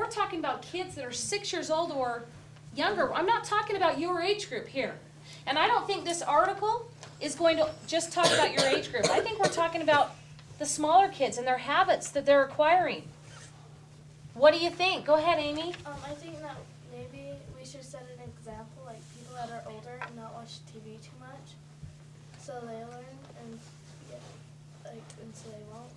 we're talking about kids that are 6 years old or younger. I'm not talking about your age group here. And I don't think this article is going to just talk about your age group. I think we're talking about the smaller kids and their habits that they're acquiring. What do you think? Go ahead, Amy. I think that maybe we should set an example, like people that are older and not watch TV too much, so they learn and so they won't.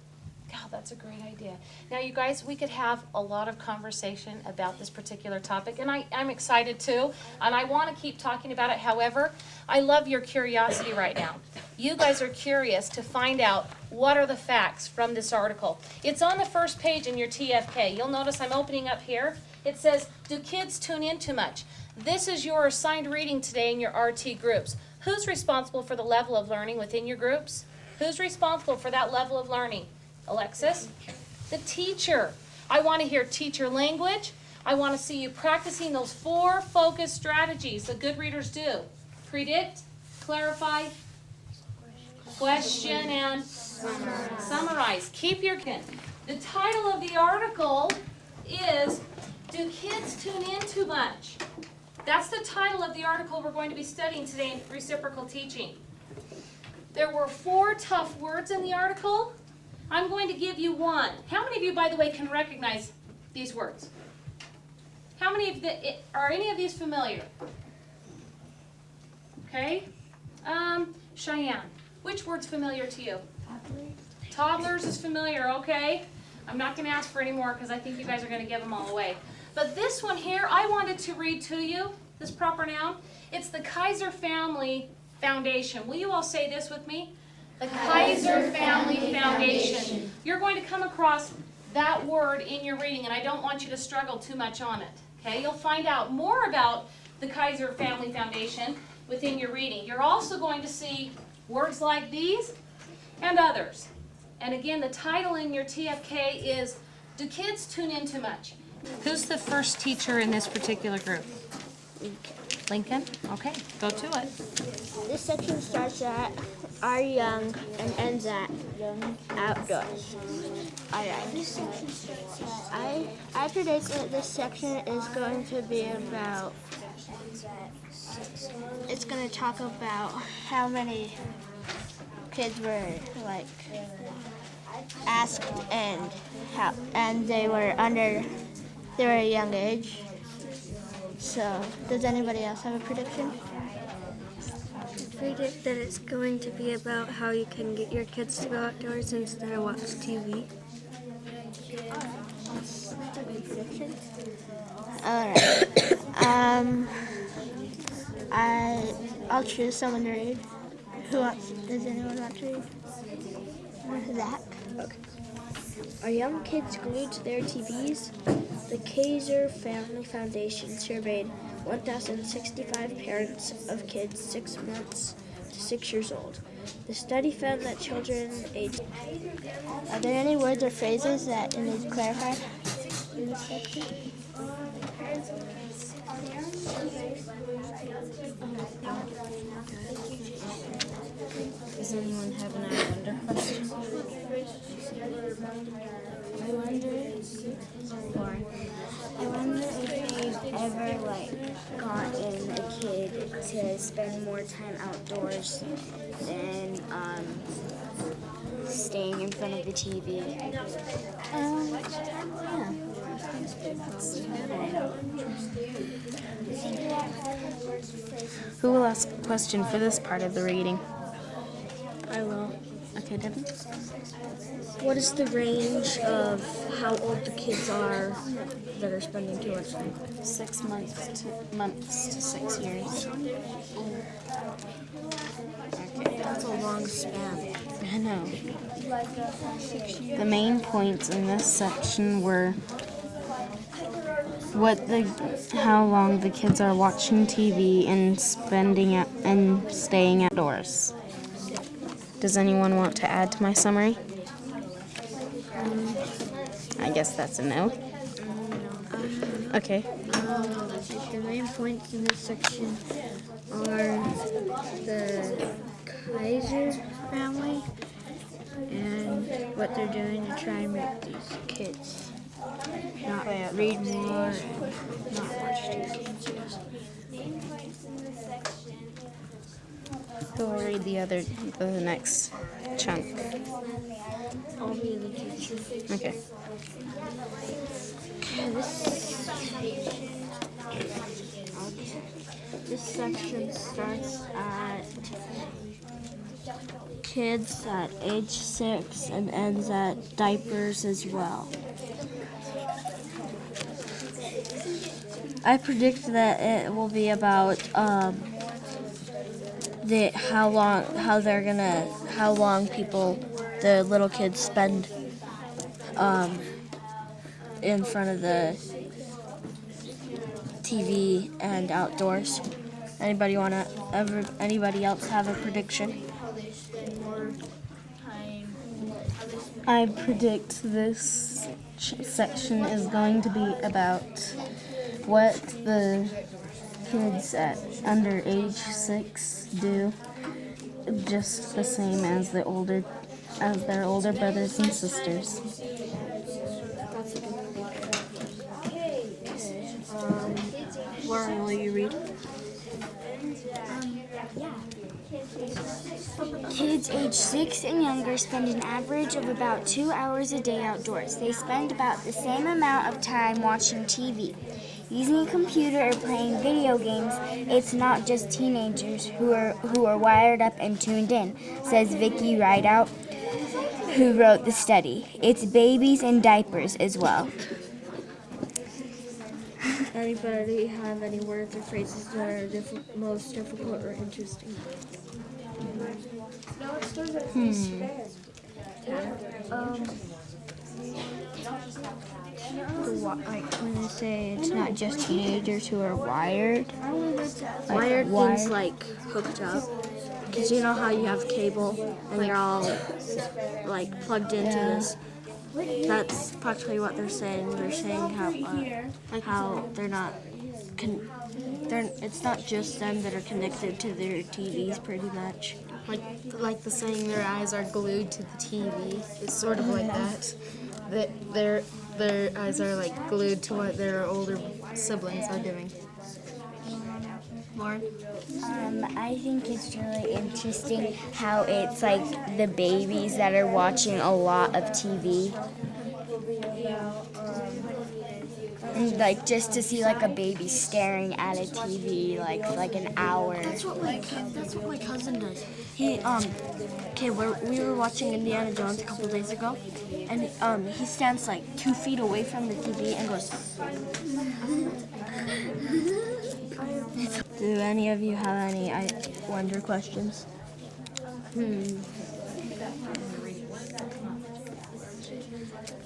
God, that's a great idea. Now, you guys, we could have a lot of conversation about this particular topic, and I'm excited too, and I want to keep talking about it. However, I love your curiosity right now. You guys are curious to find out what are the facts from this article. It's on the first page in your TFK. You'll notice I'm opening up here. It says, do kids tune in too much? This is your assigned reading today in your RT groups. Who's responsible for the level of learning within your groups? Who's responsible for that level of learning? Alexis? The teacher. I want to hear teacher language. I want to see you practicing those 4 focus strategies that good readers do. Predict, clarify, question, and summarize. Keep your kin. The title of the article is, do kids tune in too much? That's the title of the article we're going to be studying today in Reciprocal Teaching. There were 4 tough words in the article. I'm going to give you one. How many of you, by the way, can recognize these words? How many of are any of these familiar? Okay. Cheyenne, which word's familiar to you? Toddlers is familiar, okay. I'm not going to ask for any more because I think you guys are going to give them all away. But this one here, I wanted to read to you, this proper noun. It's the Kaiser Family Foundation. Will you all say this with me? The Kaiser Family Foundation. You're going to come across that word in your reading, and I don't want you to struggle too much on it. Okay? You'll find out more about the Kaiser Family Foundation within your reading. You're also going to see words like these and others. And again, the title in your TFK is, do kids tune in too much? Who's the first teacher in this particular group? Lincoln? Okay, go to it. This section starts at Are Young and ends at Outdoors. Alright. I predict that this section is going to be about, it's going to talk about how many kids were asked and they were a young age. So, does anybody else have a prediction? I predict that it's going to be about how you can get your kids to go outdoors instead of watch TV. That's a good prediction. Alright. I'll choose someone to read. Does anyone want to read? Zach? Okay. Are young kids glued to their TVs? The Kaiser Family Foundation surveyed 1,065 parents of kids 6 months to 6 years old. The study found that children aged... Are there any words or phrases that need clarified in this section? Does anyone have an I wonder question? I wonder if they've ever gotten a kid to spend more time outdoors than staying in front of the TV. Who will ask a question for this part of the reading? I will. Okay, Devin? What is the range of how old the kids are that are spending too much time? 6 months to 6 years. That's a long span. I know. The main points in this section were how long the kids are watching TV and staying outdoors. Does anyone want to add to my summary? I guess that's a no. Okay. The main points in this section are the Kaiser family and what they're doing to try and make these kids not read more, and not watch TV games. Go read the next chunk. All me and the teacher. Okay. This section starts at kids at age 6 and ends at diapers as well. I predict that it will be about how long the little kids spend in front of the TV and outdoors. Anybody else have a prediction? I predict this section is going to be about what the kids at under age 6 do, just the same as their older brothers and sisters. Lauren, will you read? Kids age 6 and younger spend an average of about 2 hours a day outdoors. They spend about the same amount of time watching TV. Using a computer or playing video games, it's not just teenagers who are wired up and tuned in, says Vicky Rideout, who wrote the study. It's babies in diapers as well. Anybody have any words or phrases that are most difficult or interesting? Like when they say it's not just teenagers who are wired. Wired means like hooked up. Because you know how you have cable and you're all like plugged into this. That's practically what they're saying. They're saying how they're not. It's not just them that are connected to their TVs, pretty much. Like the saying, their eyes are glued to the TV. It's sort of like that. That their eyes are like glued to what their older siblings are doing. Lauren? I think it's really interesting how it's like the babies that are watching a lot of TV. And like just to see like a baby staring at a TV like for like an hour. That's what my cousin does. We were watching Indiana Jones a couple days ago, and he stands like 2 feet away from the TV and goes. Do any of you have any wonder questions?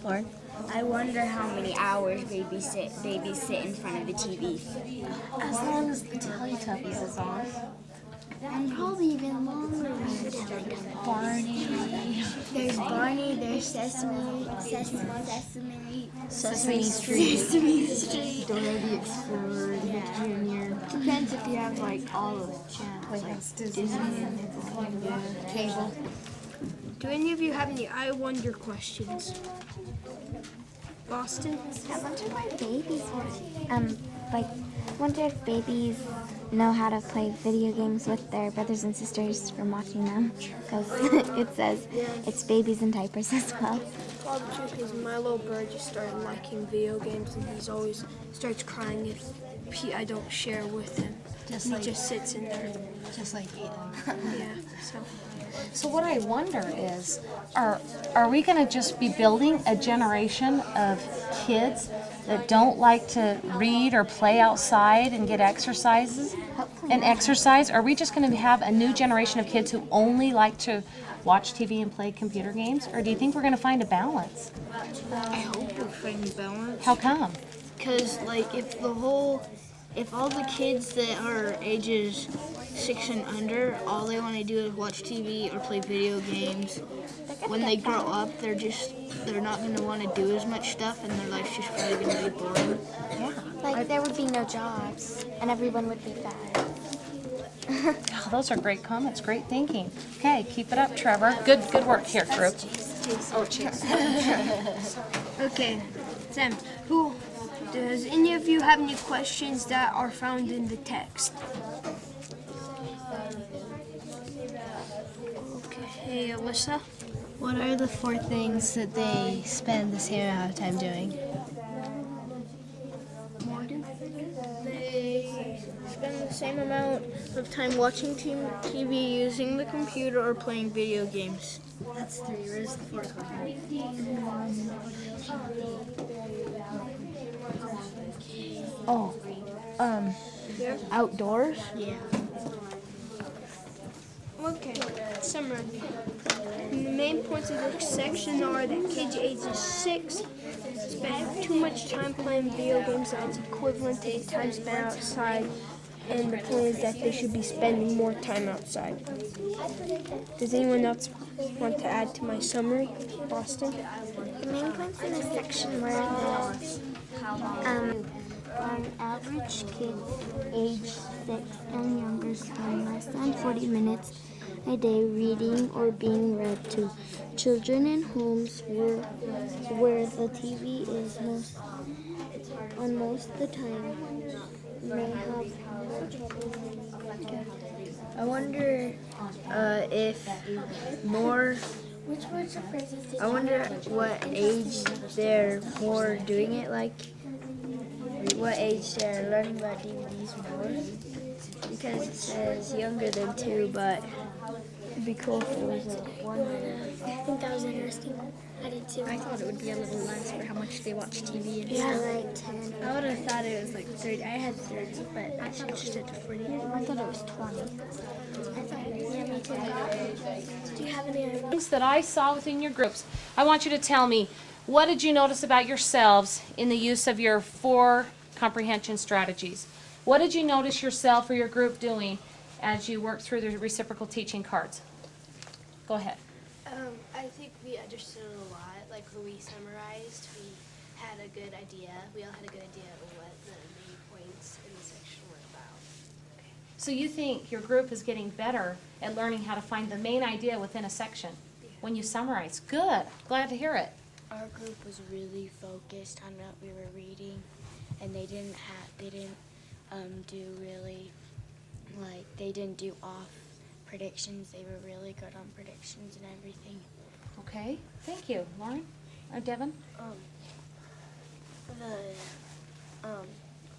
Lauren? I wonder how many hours babies sit in front of the TV. As long as the Teletubbies is on. And probably even longer than the Teletubbies. Barney. There's Barney, there's Sesame Street. Dora the Explorer, Junior. Depends if you have like all the channels. Like Disney and cable. Do any of you have any I wonder questions? Boston? I wonder why babies wonder if babies know how to play video games with their brothers and sisters from watching them, because it says it's babies in diapers as well. Well, the truth is, my little bird just started liking video games, and he's always starts crying if I don't share with him. He just sits in there. Just like Aiden. Yeah. So what I wonder is, are we going to just be building a generation of kids that don't like to read or play outside and get exercise? Are we just going to have a new generation of kids who only like to watch TV and play computer games? Or do you think we're going to find a balance? I hope we're finding balance. How come? Because, like, if all the kids that are ages 6 and under, all they want to do is watch TV or play video games, when they grow up, they're not going to want to do as much stuff, and their life's just probably going to be boring. Like there would be no jobs, and everyone would be fat. Oh, those are great comments, great thinking. Okay, keep it up, Trevor. Good work here, group. Oh, cheers. Okay, Sam, does any of you have any questions that are found in the text? Okay, Alyssa? What are the 4 things that they spend the same amount of time doing? They spend the same amount of time watching TV, using the computer, or playing video games. That's 3. Where's the 4th one? Outdoors? Yeah. Okay, summary. The main points of this section are that kids ages 6 spend too much time playing video games that's equivalent to the time spent outside, and the point is that they should be spending more time outside. Does anyone else want to add to my summary? Boston? The main points in this section were that on average, kids age 6 and younger spend less than 40 minutes a day reading or being read to. Children in homes where the TV is most of the time may have more trouble. I wonder if more. Which words or phrases did I wonder what age they're more doing it, like what age they're learning about DVDs more. Because it says younger than 2, but it'd be cool if it was like 1 or. I think that was interesting. I did too. I thought it would be a little less for how much they watch TV and Yeah, stuff. like 10. I would have thought it was like 30. I had 30, but I switched it to 40. I thought it was 20. Yeah, me too. Do you have any other? Things that I saw within your groups, I want you to tell me, what did you notice about yourselves in the use of your 4 comprehension strategies? What did you notice yourself or your group doing as you worked through the reciprocal teaching cards? Go ahead. I think we understood a lot. Like when we summarized, we had a good idea. We all had a good idea of what the main points in the section were about. So you think your group is getting better at learning how to find the main idea within a section when you summarize. Good. Glad to hear it. Our group was really focused on what we were reading, and they didn't do really, like, they didn't do off predictions. They were really good on predictions and everything. Okay. Thank you. Lauren? Or Devin?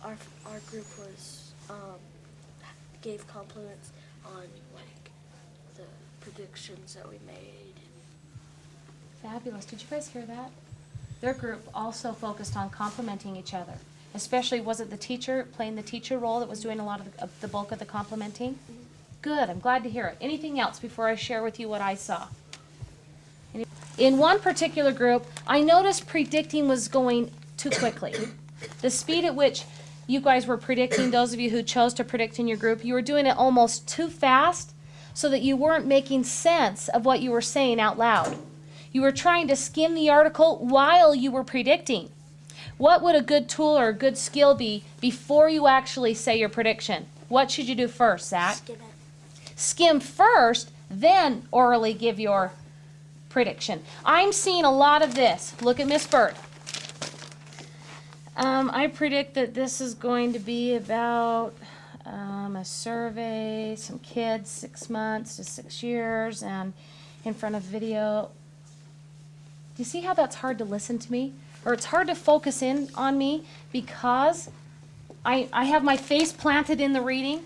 Our group was gave compliments on like the predictions that we made. Fabulous. Did you guys hear that? Their group also focused on complimenting each other. Especially, was it the teacher playing the teacher role that was doing a lot of the bulk of the complimenting? Good. I'm glad to hear it. Anything else before I share with you what I saw? In one particular group, I noticed predicting was going too quickly. The speed at which you guys were predicting, those of you who chose to predict in your group, you were doing it almost too fast so that you weren't making sense of what you were saying out loud. You were trying to skim the article while you were predicting. What would a good tool or a good skill be before you actually say your prediction? What should you do first, Zach? Skim it. Skim first, then orally give your prediction. I'm seeing a lot of this. Look at Miss Bird. I predict that this is going to be about a survey, some kids, 6 months to 6 years, and in front of video. Do you see how that's hard to listen to me? Or it's hard to focus in on me because I have my face planted in the reading?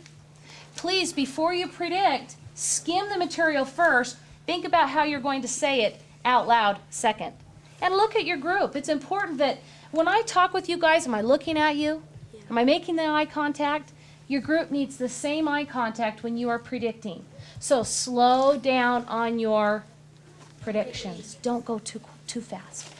Please, before you predict, skim the material first. Think about how you're going to say it out loud second. And look at your group. It's important that when I talk with you guys, am I looking at you? Yeah. Am I making the eye contact? Your group needs the same eye contact when you are predicting. So slow down on your predictions. Don't go too fast.